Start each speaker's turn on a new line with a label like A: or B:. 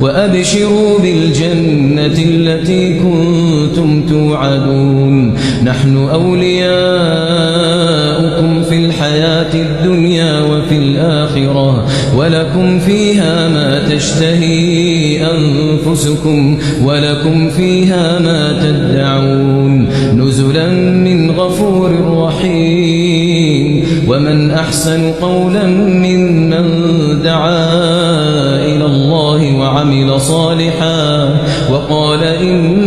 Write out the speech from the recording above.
A: وأبشروا بالجنة التي كنتم توعدون نحن أولياؤكم في الحياة الدنيا وفي الآخرة ولكم فيها ما تشتهي أنفسكم ولكم فيها ما تدعون نزلا من غفور رحيم ومن أحسن قولا ممن دعا إلى الله وعمل صالحا وقال إن